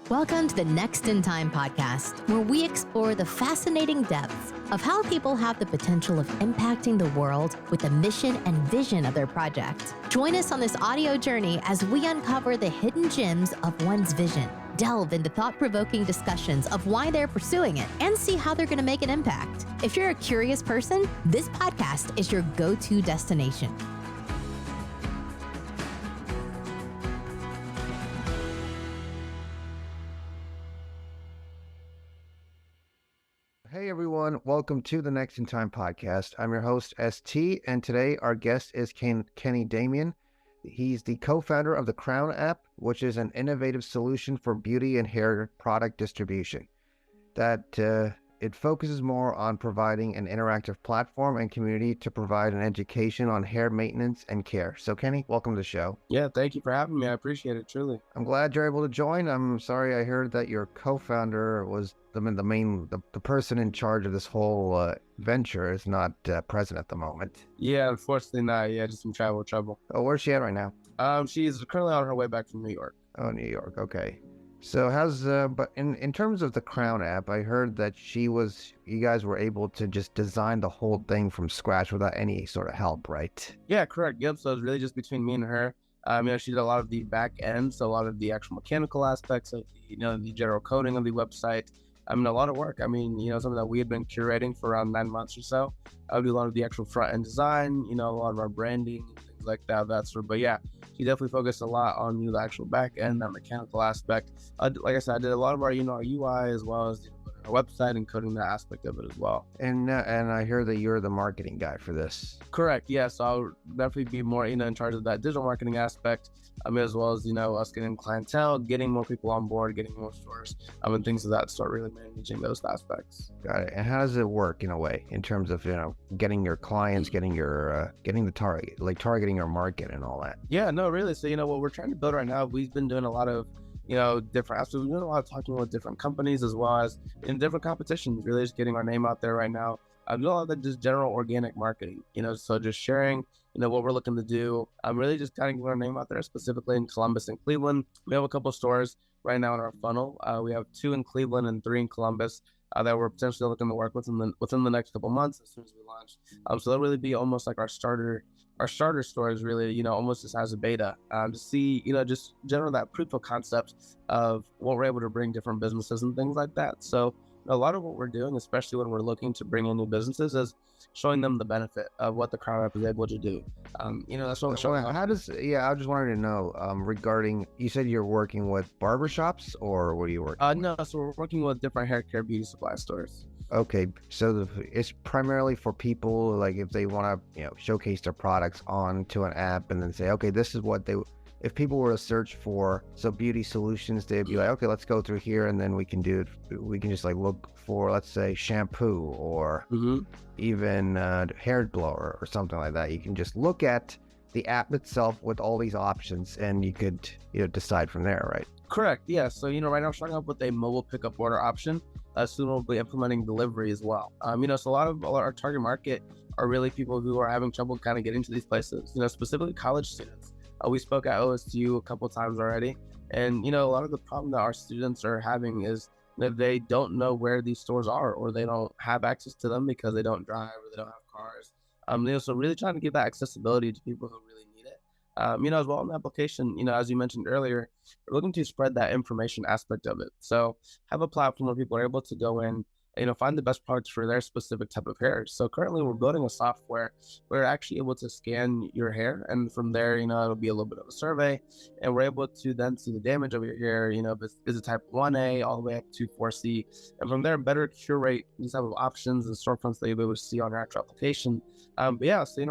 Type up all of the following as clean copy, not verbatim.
Welcome to the Next in Time podcast, where we explore the fascinating depths of how people have the potential of impacting the world with the mission and vision of their project. Join us on this audio journey as we uncover the hidden gems of one's vision, delve into thought-provoking discussions of why they're pursuing it, and see how they're going to make an impact. If you're a curious person, this podcast is your go-to destination. Hey everyone, welcome to the Next in Time podcast. I'm your host, ST, and today our guest is Kenny Damian. He's the co-founder of the KROWN App, which is an innovative solution for beauty and hair product distribution. It focuses more on providing an interactive platform and community to provide an education on hair maintenance and care. So Kenny, welcome to the show. Yeah, thank you for having me. I appreciate it, truly. I'm glad you're able to join. I'm sorry I heard that your co-founder was the person in charge of this whole venture is not present at the moment. Yeah, unfortunately not. Yeah, just some travel trouble. Oh, where's she at right now? She's currently on her way back from New York. Oh, New York. Okay. So but in terms of the KROWN app, I heard that you guys were able to just design the whole thing from scratch without any sort of help, right? Yeah, correct. Yep. So it's really just between me and her. She did a lot of the back end, so a lot of the actual mechanical aspects of the general coding of the website. A lot of work. Something that we had been curating for around 9 months or so. I would do a lot of the actual front end design, a lot of our branding and things like that. But yeah, she definitely focused a lot on the actual back end, that mechanical aspect. Like I said, I did a lot of our our UI as well as our website and coding that aspect of it as well. And I hear that you're the marketing guy for this. Correct. Yeah. So I'll definitely be more in charge of that digital marketing aspect. As well as us getting clientele, getting more people on board, getting more stores, and things of that sort. Really managing those aspects. Got it. And how does it work in a way in terms of getting your clients, getting the target, like targeting your market and all that? Yeah. No, really. So what we're trying to build right now, we've been doing a lot of different aspects. We've been doing a lot of talking with different companies as well as in different competitions. Really, just getting our name out there right now. I'm doing a lot of just general organic marketing. So just sharing. What we're looking to do. I'm really just kind of getting our name out there, specifically in Columbus and Cleveland. We have a couple stores right now in our funnel. We have 2 in Cleveland and 3 in Columbus that we're potentially looking to work with within the next couple months as soon as we launch. So that'll really be almost like our starter stores, really, almost just as a beta to see, just general that proof of concept of what we're able to bring different businesses and things like that. So a lot of what we're doing, especially when we're looking to bring in new businesses, is showing them the benefit of what the KROWN App is able to do. That's what. So I just wanted to know regarding. You said you're working with barbershops, or what are you working? No, so we're working with different hair care beauty supply stores. Okay, so it's primarily for people like if they want to showcase their products onto an app and then say, okay, this is what they. If people were to search for beauty solutions, they'd be like, okay, let's go through here, and then we can just look for, let's say, shampoo or even hair blower or something like that. You can just look at the app itself with all these options, and you could decide from there, right? Correct. Yeah. So right now we're starting up with a mobile pickup order option. Soon we'll be implementing delivery as well. So a lot of our target market are really people who are having trouble kind of getting to these places. Specifically college students. We spoke at OSU a couple times already, and a lot of the problem that our students are having is that they don't know where these stores are, or they don't have access to them because they don't drive or they don't have cars. So really trying to give that accessibility to people who really need it. As well in the application, as you mentioned earlier, we're looking to spread that information aspect of it. So have a platform where people are able to go in, find the best products for their specific type of hair. So currently we're building a software where we're actually able to scan your hair, and from there, it'll be a little bit of a survey, and we're able to then see the damage of your hair, if it's a type 1A all the way up to 4C, and from there better curate these type of options and storefronts that you'll be able to see on your actual application. So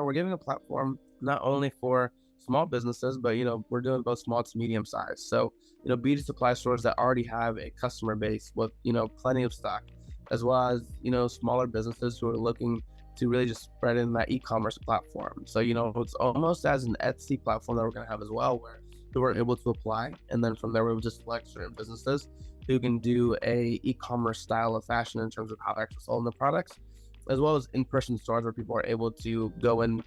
we're giving a platform not only for small businesses, but we're doing both small to medium size. So beauty supply stores that already have a customer base with plenty of stock, as well as smaller businesses who are looking to really just spread in that e-commerce platform. So it's almost as an Etsy platform that we're going to have as well, where we're able to apply, and then from there we're able to select certain businesses who can do a e-commerce style of fashion in terms of how they're actually selling the products, as well as in-person stores where people are able to go in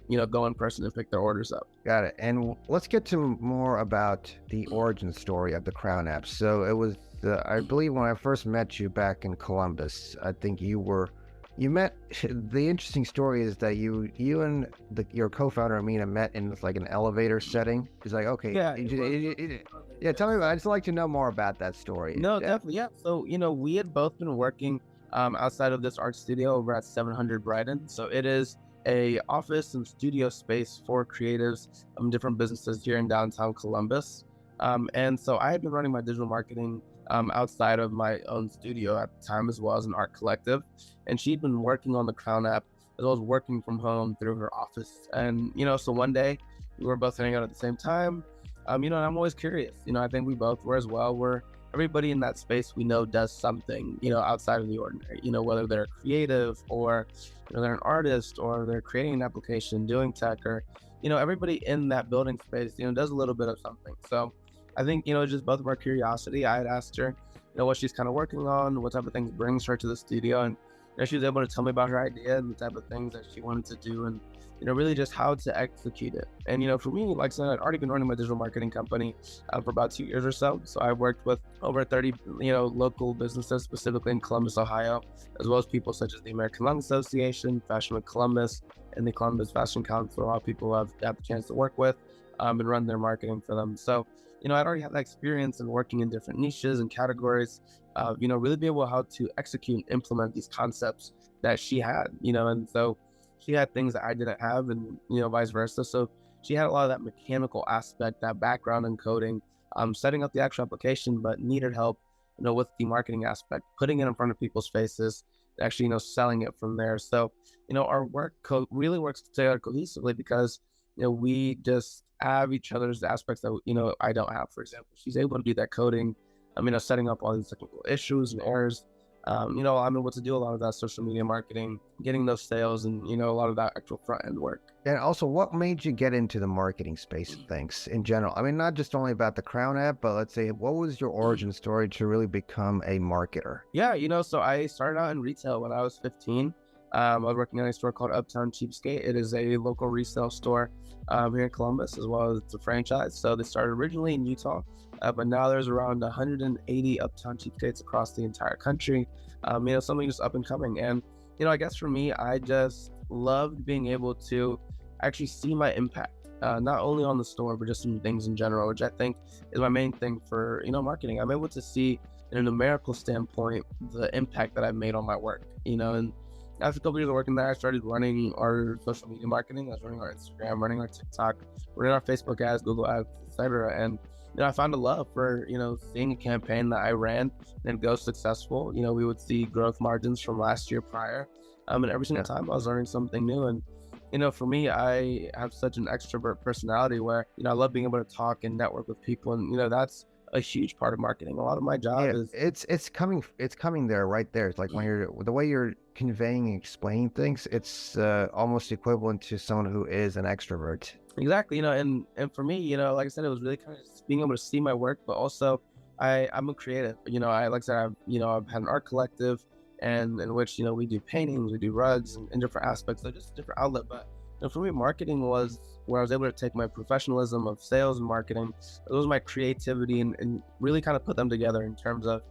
person and pick their orders up. Got it. And let's get to more about the origin story of the KROWN App. So it was I believe when I first met you back in Columbus, I think you met, the interesting story is that you and your co-founder Amina met in like an elevator setting. It's like, okay, Yeah, yeah, tell me about it. I'd just like to know more about that story. no, Yeah. definitely, yeah. So we had both been working outside of this art studio over at 700 Brighton. So it is a office and studio space for creatives, different businesses here in downtown Columbus. And so I had been running my digital marketing outside of my own studio at the time, as well as an art collective. And she'd been working on the KROWN app, as well as working from home through her office. And so one day we were both hanging out at the same time. And I'm always curious. I think we both were as well. We're everybody in that space we know does something, outside of the ordinary. Whether they're creative or they're an artist or they're creating an application, doing tech, or everybody in that building space, does a little bit of something. So I think just both of our curiosity. I had asked her, what she's kind of working on, what type of things brings her to the studio, and she was able to tell me about her idea and the type of things that she wanted to do, and really just how to execute it. And for me, like I said, I'd already been running my digital marketing company for about 2 years or so. So I worked with over 30 local businesses, specifically in Columbus, Ohio, as well as people such as the American Lung Association, Fashion Week Columbus, and the Columbus Fashion Council. A lot of people I've got the chance to work with and run their marketing for them. So I'd already had that experience in working in different niches and categories, really be able how to execute and implement these concepts that she had, and so she had things that I didn't have, and vice versa. So she had a lot of that mechanical aspect, that background in coding, setting up the actual application, but needed help, with the marketing aspect, putting it in front of people's faces, actually, selling it from there. So, our work really works together cohesively because, we just have each other's aspects that, I don't have. For example, she's able to do that coding, setting up all these technical issues and errors. I'm able to do a lot of that social media marketing, getting those sales, and a lot of that actual front end work. And also, what made you get into the marketing space of things in general? I mean, not just only about the KROWN app, but let's say, what was your origin story to really become a marketer? Yeah, so I started out in retail when I was 15. I was working at a store called Uptown Cheapskate. It is a local resale store here in Columbus, as well as it's a franchise. So they started originally in Utah, but now there's around 180 Uptown Cheapskates across the entire country. Something just up and coming. And, I guess for me, I just loved being able to actually see my impact, not only on the store, but just in things in general, which I think is my main thing for, marketing. I'm able to see in a numerical standpoint the impact that I've made on my work, and after a couple years of working there, I started running our social media marketing. I was running our Instagram, running our TikTok, running our Facebook ads, Google ads, etc. And I found a love for seeing a campaign that I ran and go successful. We would see growth margins from last year prior, and every single time I was learning something new. And for me, I have such an extrovert personality where I love being able to talk and network with people, and that's a huge part of marketing. A lot of my job is it's coming there, right there. It's like when you're the way you're conveying and explaining things, it's almost equivalent to someone who is an extrovert. Exactly, and for me, like I said, it was really kind of just being able to see my work, but also I'm a creative. I like I said, I've had an art collective, and in which we do paintings, we do rugs, and different aspects. So just a different outlet. But for me, marketing was where I was able to take my professionalism of sales and marketing, it was my creativity, and really kind of put them together in terms of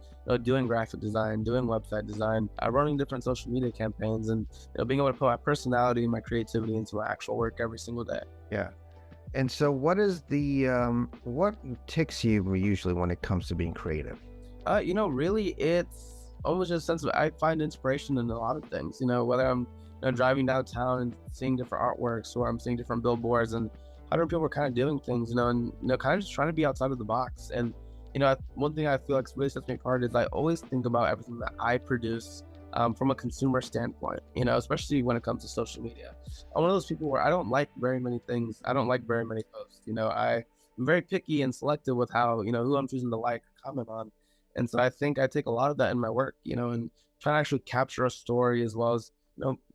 doing graphic design, doing website design, running different social media campaigns, and being able to put my personality and my creativity into my actual work every single day. Yeah. And so what is the what ticks you usually when it comes to being creative? Really it's almost just a sense of, I find inspiration in a lot of things, whether I'm driving downtown and seeing different artworks, or I'm seeing different billboards and other people are kind of doing things, and kind of just trying to be outside of the box. And one thing I feel like really sets me apart is I always think about everything that I produce from a consumer standpoint, especially when it comes to social media. I'm one of those people where I don't like very many things. I don't like very many posts. I'm very picky and selective with how, who I'm choosing to like or comment on. And so I think I take a lot of that in my work, and try to actually capture a story, as well as,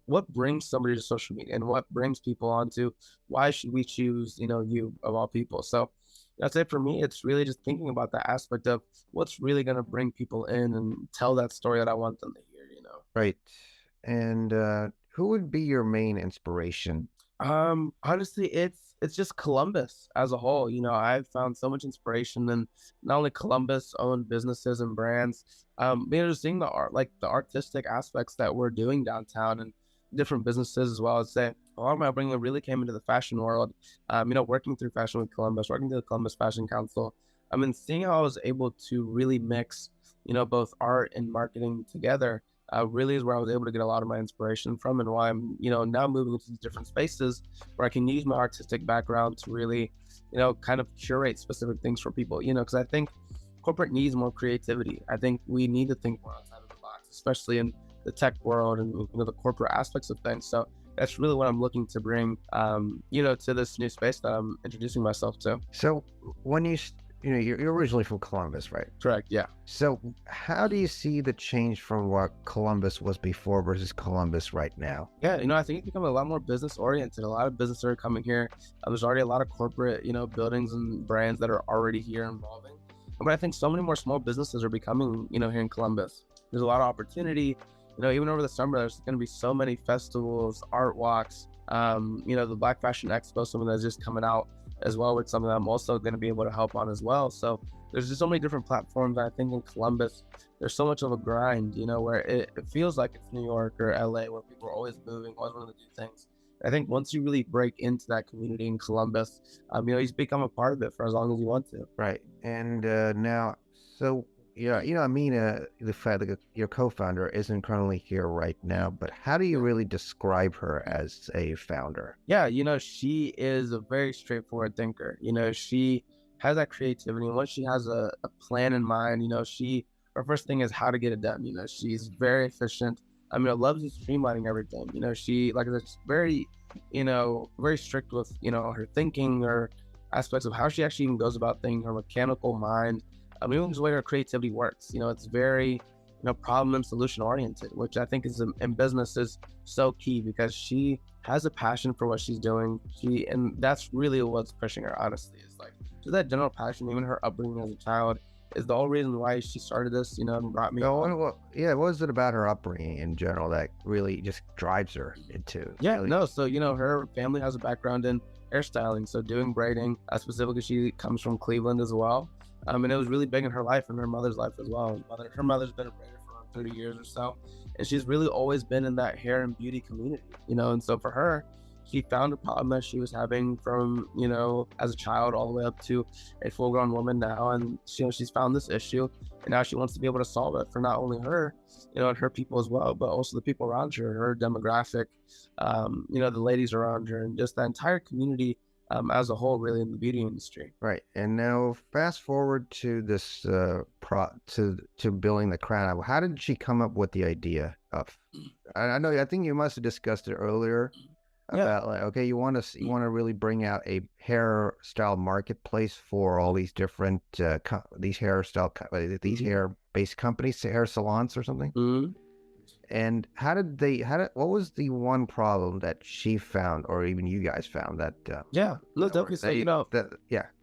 what brings somebody to social media and what brings people onto why should we choose, you of all people. So I'd say for me, it's really just thinking about that aspect of what's really going to bring people in and tell that story that I want them to hear. Right. And who would be your main inspiration? Honestly, it's just Columbus as a whole. I've found so much inspiration in not only Columbus owned businesses and brands, just seeing the art, like the artistic aspects that we're doing downtown and different businesses as well. I'd say a lot of my upbringing really came into the fashion world. Working through Fashion with Columbus, working through the Columbus Fashion Council. Seeing how I was able to really mix, both art and marketing together really is where I was able to get a lot of my inspiration from, and why I'm, now moving into these different spaces where I can use my artistic background to really, kind of curate specific things for people, because I think corporate needs more creativity. I think we need to think more outside of the box, especially in the tech world and, the corporate aspects of things. So that's really what I'm looking to bring, to this new space that I'm introducing myself to. So when you're originally from Columbus, right? Correct. Yeah. So how do you see the change from what Columbus was before versus Columbus right now? Yeah, I think it's becoming a lot more business oriented. A lot of businesses are coming here. There's already a lot of corporate, buildings and brands that are already here involving. But I think so many more small businesses are becoming, here in Columbus. There's a lot of opportunity. Even over the summer, there's going to be so many festivals, art walks. The Black Fashion Expo, something that's just coming out as well, with something that I'm also going to be able to help on as well. So there's just so many different platforms. I think in Columbus, there's so much of a grind, where it feels like it's New York or LA, where people are always moving, always wanting to do things. I think once you really break into that community in Columbus, you become a part of it for as long as you want to. Right. And now, so yeah, Amina, the fact that your co-founder isn't currently here right now, but how do you really describe her as a founder? Yeah, she is a very straightforward thinker. She has that creativity. And once she has a plan in mind, her first thing is how to get it done. She's very efficient. Loves streamlining everything. She, like I said, she's very, very strict with, her thinking or aspects of how she actually even goes about things, her mechanical mind. Even the way her creativity works. It's very, problem and solution oriented, which I think is in business is so key, because she has a passion for what she's doing. And that's really what's pushing her, honestly, is like just that general passion. Even her upbringing as a child is the whole reason why she started this, and brought me on. What was it about her upbringing in general that really just drives her into? Yeah, no. So, her family has a background in hairstyling. So doing braiding, specifically, she comes from Cleveland as well. And it was really big in her life and her mother's life as well. Her mother's been a braider for around 30 years or so. And she's really always been in that hair and beauty community, and so for her, she found a problem that she was having from, as a child all the way up to a full grown woman now. And she's found this issue, and now she wants to be able to solve it for not only her, and her people as well, but also the people around her demographic, the ladies around her, and just the entire community as a whole, really, in the beauty industry. Right. And now fast forward to this to building the KROWN App. How did she come up with the idea of? I think you must have discussed it earlier about like, okay, you want to really bring out a hairstyle marketplace for all these different these hair based companies, hair salons or something. Mm-hmm. And what was the one problem that she found, or even you guys found that? Definitely. So,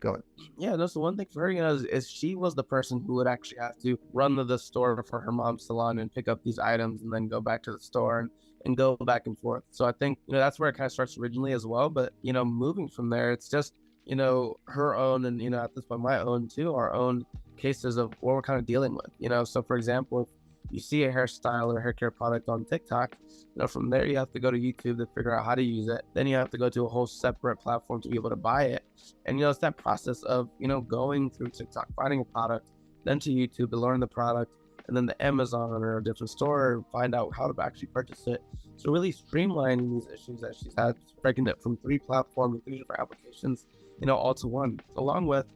go ahead. Yeah, that's the one thing for her, is she was the person who would actually have to run to the store for her mom's salon and pick up these items and then go back to the store and go back and forth. So I think, that's where it kind of starts originally as well. But, moving from there, it's just, her own and, at this point, my own too, our own cases of what we're kind of dealing with, So for example, you see a hairstyle or hair care product on TikTok, from there you have to go to YouTube to figure out how to use it. Then you have to go to a whole separate platform to be able to buy it. And, it's that process of, going through TikTok, finding a product, then to YouTube to learn the product, and then the Amazon or a different store, find out how to actually purchase it. So really streamlining these issues that she's had, breaking it from 3 platforms, 3 different applications, all to one, along with,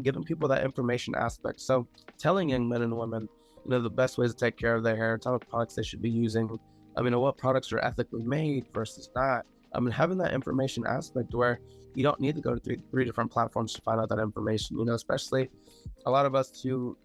giving people that information aspect. So telling young men and women, the best ways to take care of their hair, type of products they should be using, what products are ethically made versus not. Having that information aspect where, you don't need to go to three different platforms to find out that information, especially a lot of us who,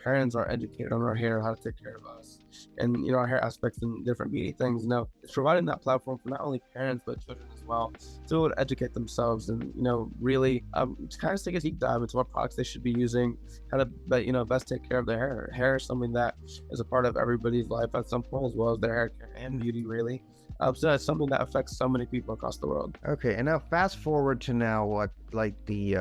parents are educated on our hair, how to take care of us, and, our hair aspects and different beauty things. It's providing that platform for not only parents, but children as well, to educate themselves and, really to kind of take a deep dive into what products they should be using, how to, best take care of their hair. Hair is something that is a part of everybody's life at some point, as well as their hair care and beauty, really. So that's something that affects so many people across the world. Okay, and now fast forward to now, what, like the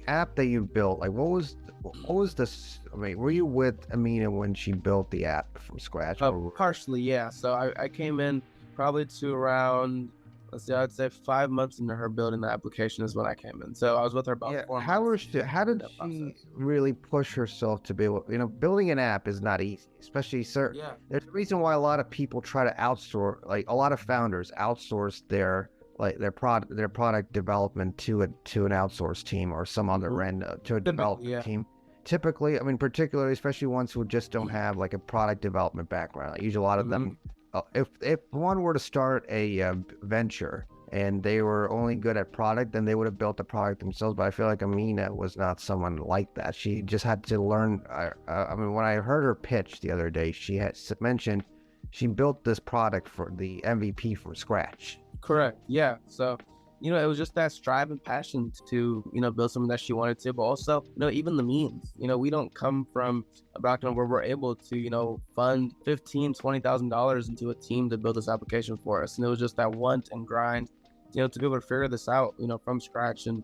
app that you built, like what was this? I mean, were you with Amina when she built the app from scratch? Partially, yeah. So I came in probably to around, I'd say 5 months into her building the application is when I came in. So I was with her about 4 months. How did she really push herself to be able, building an app is not easy, especially, sir. Yeah. There's a reason why a lot of people try to outsource, like a lot of founders outsource their product development to an outsourced team or some other to a development team. Typically, I mean, particularly, especially ones who just don't have like a product development background. Like, usually a lot of them, if one were to start a venture and they were only good at product, then they would have built the product themselves. But I feel like Amina was not someone like that. She just had to learn. I mean, when I heard her pitch the other day, she had mentioned she built this product for the MVP from scratch. Correct. Yeah. So, it was just that strive and passion to, build something that she wanted to, but also, even the means, we don't come from a background where we're able to, fund $15,000-$20,000 into a team to build this application for us. And it was just that want and grind, to be able to figure this out, from scratch. And,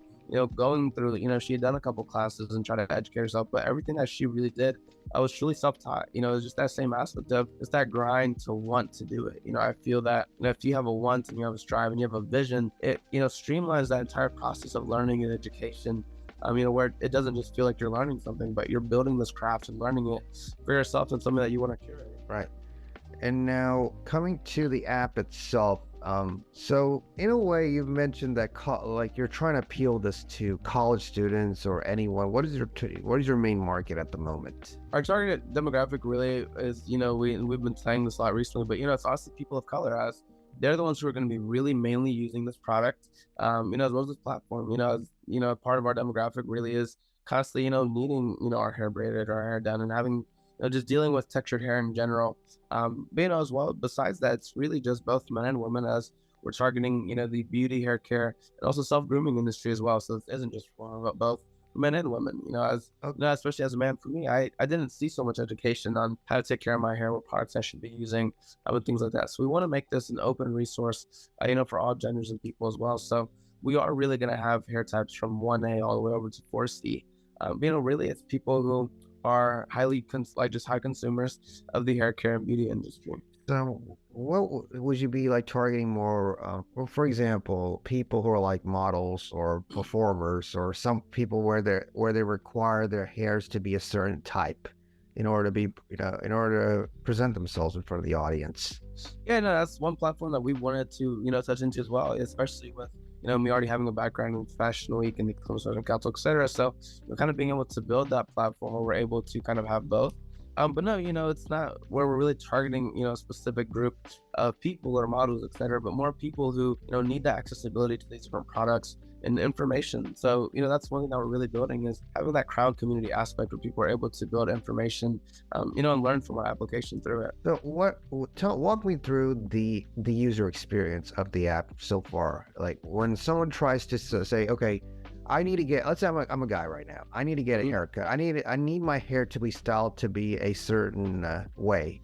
going through, she had done a couple classes and tried to educate herself, but everything that she really did, I was truly self-taught. It was just that same aspect of it's that grind to want to do it. I feel that if you have a want and you have a strive and you have a vision, it, streamlines that entire process of learning and education. Where it doesn't just feel like you're learning something, but you're building this craft and learning it for yourself and something that you want to curate. Right. And now coming to the app itself, so in a way you've mentioned that like you're trying to appeal this to college students or anyone. What is your main market at the moment? Our target demographic really is, we've been saying this a lot recently, but it's also people of color, as they're the ones who are going to be really mainly using this product, as well as this platform. Part of our demographic really is constantly, needing, our hair braided or our hair done and having, just dealing with textured hair in general. But, as well, besides that, it's really just both men and women, as we're targeting, the beauty, hair care, and also self-grooming industry as well. So it isn't just for both men and women, especially as a man. For me, I didn't see so much education on how to take care of my hair, what products I should be using, and things like that. So we want to make this an open resource, for all genders and people as well. So we are really going to have hair types from 1A all the way over to 4C. Really, it's people who are highly high consumers of the hair care and beauty industry. So what would you be like targeting more, for example, people who are like models or performers, or some people where they require their hairs to be a certain type in order to be, in order to present themselves in front of the audience? Yeah, no, that's one platform that we wanted to, touch into as well, especially with, me already having a background in Fashion Week and the Consumer Council, etc. So we're kind of being able to build that platform where we're able to kind of have both. But no, it's not where we're really targeting, a specific group of people or models, etc., but more people who, need that accessibility to these different products and information. So, that's one thing that we're really building, is having that KROWN community aspect where people are able to build information, and learn from our application through it. So walk me through the user experience of the app so far. Like when someone tries to say, okay, I need to get, let's say I'm a guy right now. I need to get a haircut. I need my hair to be styled to be a certain way.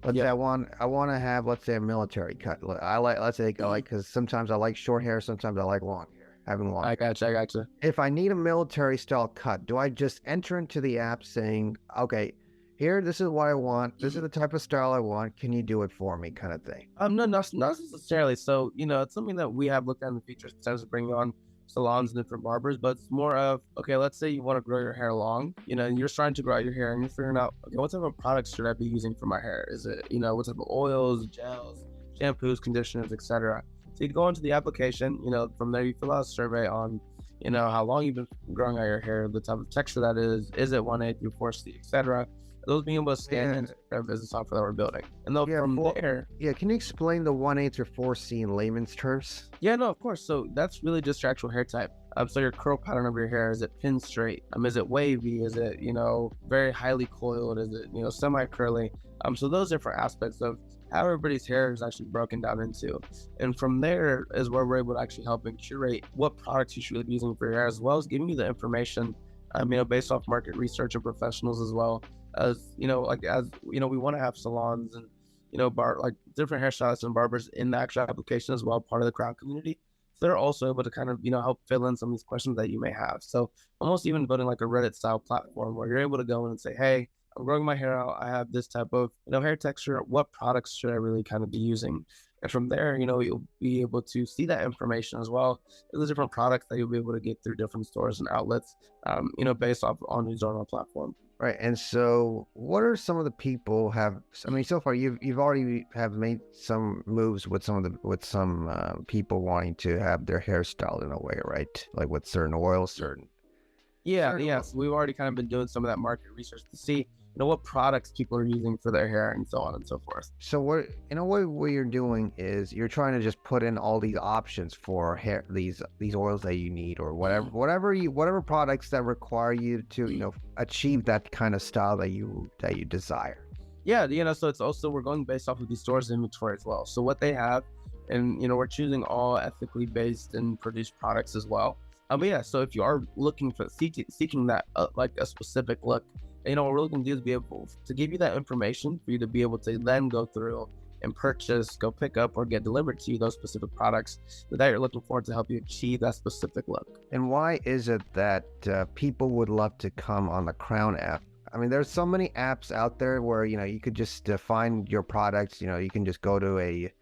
Let's say I want to have, let's say, a military cut. Because sometimes I like short hair, sometimes I like long hair. Having long. I gotcha. If I need a military style cut, do I just enter into the app saying, okay, here, this is what I want. This is the type of style I want. Can you do it for me, kind of thing? No, not necessarily. So, it's something that we have looked at in the future in terms of bringing on salons and different barbers, but it's more of, okay, let's say you want to grow your hair long, and you're starting to grow out your hair and you're figuring out, okay, what type of products should I be using for my hair? Is it, what type of oils, gels, shampoos, conditioners, etc. So you go into the application, from there you fill out a survey on, how long you've been growing out your hair, the type of texture that is it 1A through 4C, etc. those being able to stand into our business software that we're building. And then from there, can you explain the 1/8 or 4C in layman's terms? yeah, no, of course. So that's really just your actual hair type. So your curl pattern of your hair, is it pin straight? Is it wavy? Is it, very highly coiled? Is it, semi curly? So those different aspects of how everybody's hair is actually broken down into. And from there is where we're able to actually help and curate what products you should really be using for your hair, as well as giving you the information, based off market research and professionals, as well as, we want to have salons and, different hairstylists and barbers in the actual application as well, part of the KROWN community. So they're also able to kind of, help fill in some of these questions that you may have. So almost even building like a Reddit style platform where you're able to go in and say, hey, I'm growing my hair out. I have this type of, hair texture. What products should I really kind of be using? And from there, you'll be able to see that information as well as the different products that you'll be able to get through different stores and outlets, based off on who's on our platform. Right. And so what are some of the people so far you've already have made some moves with some people wanting to have their hairstyle in a way, right? Like with certain oils, Yes. We've already kind of been doing some of that market research to see, what products people are using for their hair and so on and so forth. So what you're doing is you're trying to just put in all these options for hair, these oils that you need, or whatever products that require you to, achieve that kind of style that you desire. Yeah, so it's also, we're going based off of these stores' inventory as well. So what they have, and, we're choosing all ethically based and produced products as well. But yeah, so if you are looking for seeking that like a specific look, what we're looking to do is be able to give you that information for you to be able to then go through and purchase, go pick up, or get delivered to you those specific products that you're looking for to help you achieve that specific look. And why is it that people would love to come on the KROWN app? There's so many apps out there where, you could just find your products. You can just go to a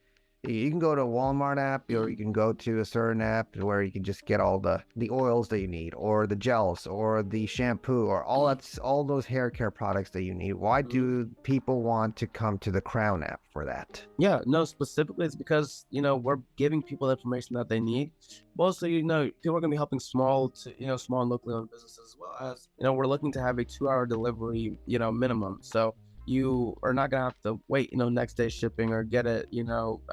Walmart app, or you can go to a certain app where you can just get all the oils that you need, or the gels, or the shampoo, or all those hair care products that you need. Why do people want to come to the KROWN app for that? Yeah, no, specifically it's because, we're giving people the information that they need. Also, people are going to be helping small and locally owned businesses, as well as, we're looking to have a 2-hour delivery, minimum. So you are not going to have to wait, next day shipping, or get it,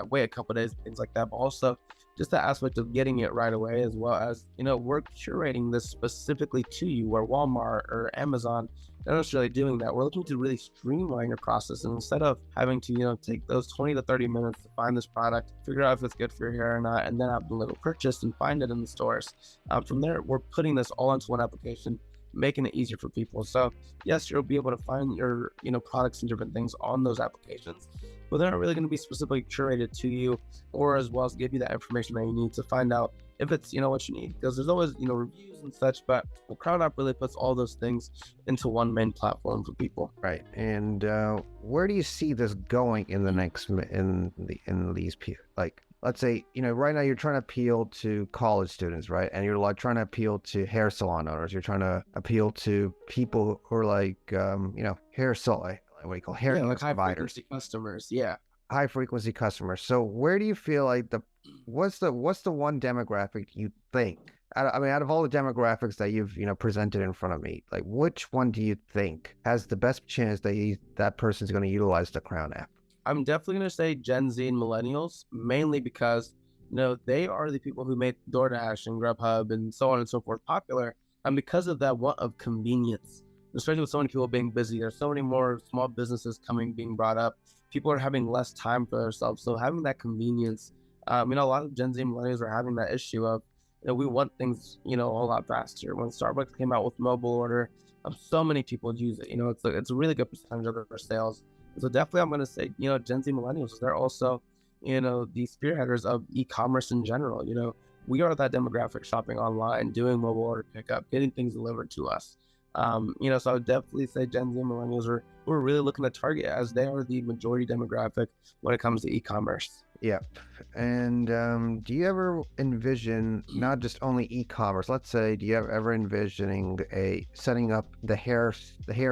wait a couple of days, things like that. But also just the aspect of getting it right away, as well as, we're curating this specifically to you, where Walmart or Amazon, they're not necessarily doing that. We're looking to really streamline your process. And instead of having to, take those 20 to 30 minutes to find this product, figure out if it's good for your hair or not, and then have the little purchase and find it in the stores. From there, we're putting this all into one application, making it easier for people. So yes, you'll be able to find your products and different things on those applications, but they're not really going to be specifically curated to you, or as well as give you that information that you need to find out if it's what you need, because there's always reviews and such. But the KROWN app really puts all those things into one main platform for people. Right. And where do you see this going in the next these people? Like, let's say, right now you're trying to appeal to college students, right? And you're like trying to appeal to hair salon owners. You're trying to appeal to people who are like, hair salon, what do you call hair like providers, high frequency customers. Yeah. High frequency customers. So where do you feel like what's the one demographic you think? Out of all the demographics that you've presented in front of me, like which one do you think has the best chance that person's going to utilize the KROWN app? I'm definitely going to say Gen Z and millennials, mainly because, they are the people who made DoorDash and Grubhub and so on and so forth popular. And because of that want of convenience, especially with so many people being busy, there's so many more small businesses being brought up. People are having less time for themselves. So having that convenience, a lot of Gen Z and millennials are having that issue of, we want things, a whole lot faster. When Starbucks came out with mobile order, so many people use it. It's a really good percentage of their sales. So definitely I'm going to say, Gen Z millennials, they're also, the spearheaders of e-commerce in general. We are that demographic, shopping online, doing mobile order pickup, getting things delivered to us. So I would definitely say Gen Z millennials we're really looking to target, as they are the majority demographic when it comes to e-commerce. Yeah. And do you ever envision not just only e-commerce? Let's say, do you ever envisioning setting up the hair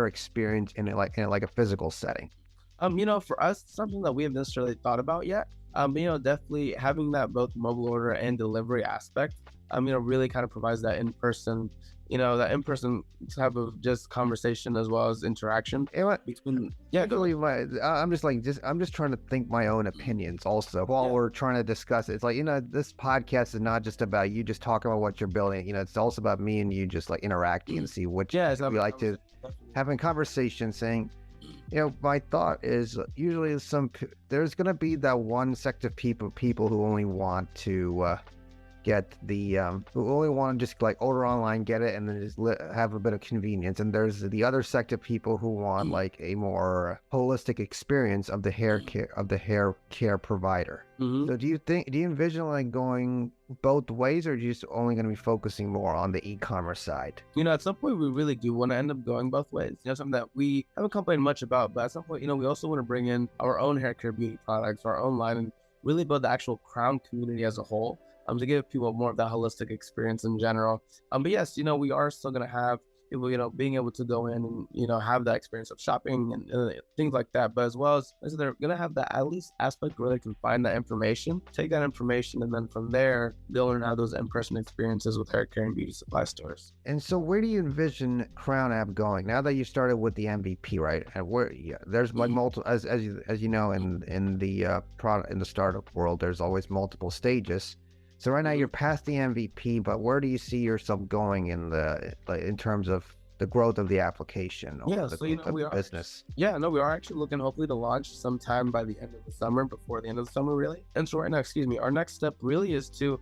experience in like a physical setting? For us, something that we haven't necessarily thought about yet. Definitely having that both mobile order and delivery aspect, really kind of provides that in-person, that in-person type of just conversation as well as interaction And what, between, I'm just trying to think my own opinions also while we're trying to discuss it. It's like, this podcast is not just about you just talking about what you're building. It's also about me and you just like interacting and see what it's we like to having conversations, saying, my thought is usually there's going to be that one sect of people who only want to get the who only want to just like order online, get it, and then just have a bit of convenience. And there's the other sect of people who want like a more holistic experience of the hair care provider. So do you envision like going both ways, or are you just only going to be focusing more on the e-commerce side? At some point we really do want to end up going both ways. Something that we haven't complained much about, but at some point, we also want to bring in our own hair care beauty products, our own line, and really build the actual KROWN community as a whole. To give people more of that holistic experience in general. But yes, we are still going to have people, being able to go in and, have that experience of shopping and things like that. But as well as they're going to have that at least aspect where they can find that information, take that information, and then from there, they'll learn how those in-person experiences with hair care and beauty supply stores. And so where do you envision KROWN App going now that you started with the MVP, right? And where there's like multiple, as you know, in the product, in the startup world, there's always multiple stages. So right now you're past the MVP, but where do you see yourself going in terms of the growth of the application or the business? We are actually looking hopefully to launch sometime by the end of the summer, before the end of the summer, really. And so right now, our next step really is to,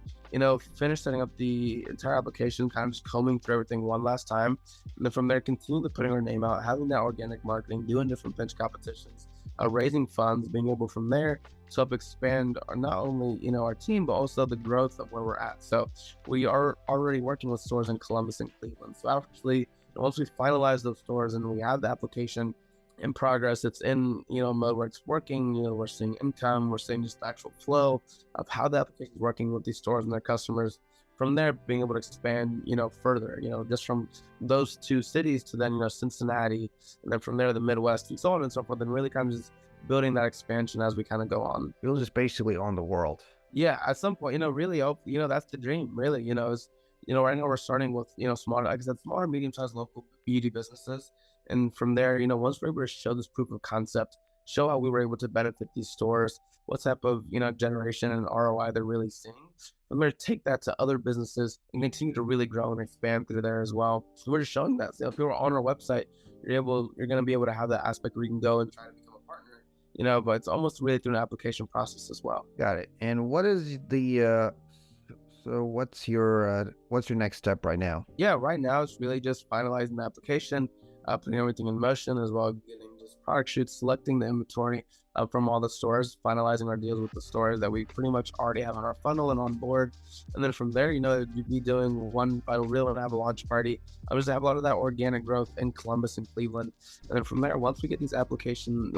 finish setting up the entire application, kind of just combing through everything one last time. And then from there, continue to putting our name out, having that organic marketing, doing different pitch competitions, raising funds, being able from there to help expand not only our team, but also the growth of where we're at. So we are already working with stores in Columbus and Cleveland. So actually, once we finalize those stores and we have the application in progress, it's in mode where it's working. We're seeing income, we're seeing just the actual flow of how the application is working with these stores and their customers. From there, being able to expand, further, just from those two cities to then, Cincinnati, and then from there, the Midwest and so on and so forth, and really kind of just building that expansion as we kind of go on. You'll just basically own the world. Yeah, at some point, really, that's the dream, really, is, right now we're starting with, smaller, like I said, smaller, medium-sized local beauty businesses. And from there, once we're able to show this proof of concept, show how we were able to benefit these stores, what type of, generation and ROI they're really seeing. I'm going to take that to other businesses and continue to really grow and expand through there as well. So we're just showing that. So if you're on our website, you're going to be able to have that aspect where you can go and try to become a partner, but it's almost really through an application process as well. Got it. And what is so what's your next step right now? Yeah, right now it's really just finalizing the application, putting everything in motion, as well as getting just product shoots, selecting the inventory from all the stores, finalizing our deals with the stores that we pretty much already have on our funnel and on board. And then from there, you'd be doing one final reel and have a launch party. I just have a lot of that organic growth in Columbus and Cleveland. And then from there, once we get the application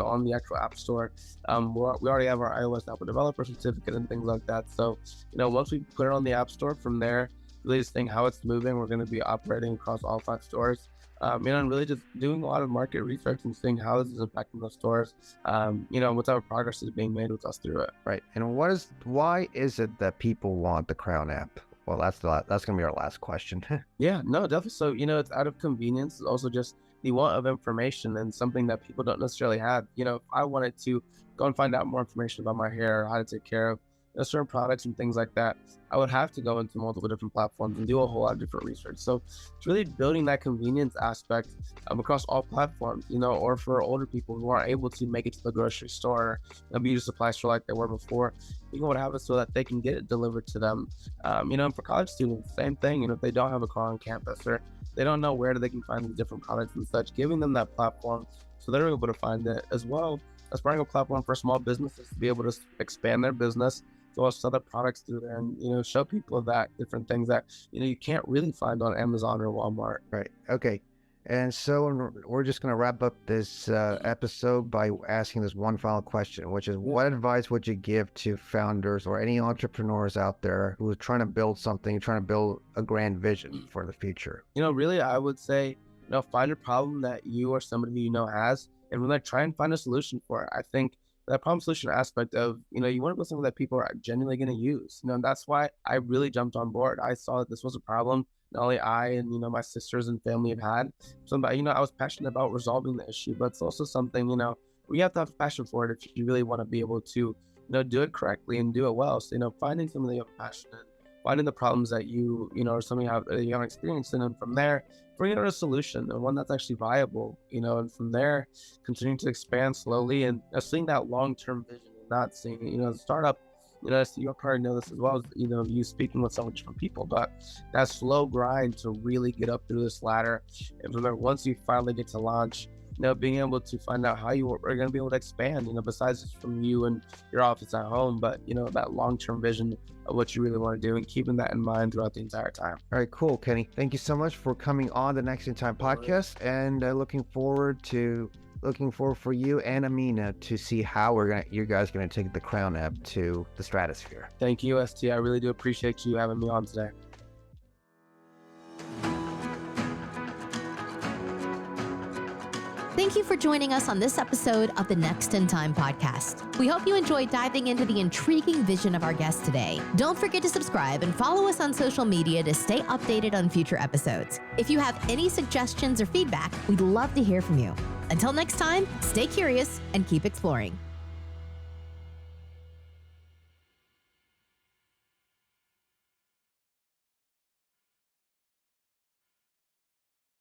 on the actual app store, we already have our iOS Apple Developer Certificate and things like that. So, once we put it on the app store, from there, really just seeing how it's moving. We're going to be operating across all 5 stores. And really just doing a lot of market research and seeing how this is impacting those stores, what type of progress is being made with us through it. Right. And why is it that people want the KROWN app? Well, that's going to be our last question. Yeah, no, definitely. So, it's out of convenience. It's also just the want of information and something that people don't necessarily have. If I wanted to go and find out more information about my hair, how to take care of certain products and things like that, I would have to go into multiple different platforms and do a whole lot of different research. So it's really building that convenience aspect across all platforms, or for older people who aren't able to make it to the grocery store, a beauty supply store like they were before, being able to have it so that they can get it delivered to them. And for college students, same thing. If they don't have a car on campus or they don't know where they can find the different products and such, giving them that platform so they're able to find it, as well as providing a platform for small businesses to be able to expand their business, so sell their products through there and show people that different things that you can't really find on Amazon or Walmart. Right. Okay. And so we're just going to wrap up this episode by asking this one final question, which is, what advice would you give to founders or any entrepreneurs out there who are trying to build something, trying to build a grand vision for the future? Really, I would say, find a problem that you or somebody has, and really try and find a solution for it. I think that problem solution aspect of, you want to build something that people are genuinely going to use. And that's why I really jumped on board. I saw that this was a problem not only I and, my sisters and family have had. So, I was passionate about resolving the issue, but it's also something, we have to have passion for it if you really want to be able to, do it correctly and do it well. So, finding something that you have passion in, finding the problems that you or something you haven't experienced, and then from there, bringing out a solution and one that's actually viable, and from there, continuing to expand slowly and seeing that long-term vision and not seeing, the startup, you probably know this as well as, you speaking with so many different people, but that slow grind to really get up through this ladder. And from there, once you finally get to launch, being able to find out how you are going to be able to expand, besides just from you and your office at home, but, that long-term vision of what you really want to do and keeping that in mind throughout the entire time. All right, cool, Kenny. Thank you so much for coming on the Next in Time podcast, and looking forward for you and Amina to see how you guys are going to take the KROWN app to the stratosphere. Thank you, ST. I really do appreciate you having me on today. Thank you for joining us on this episode of the Next in Time podcast. We hope you enjoyed diving into the intriguing vision of our guest today. Don't forget to subscribe and follow us on social media to stay updated on future episodes. If you have any suggestions or feedback, we'd love to hear from you. Until next time, stay curious and keep exploring.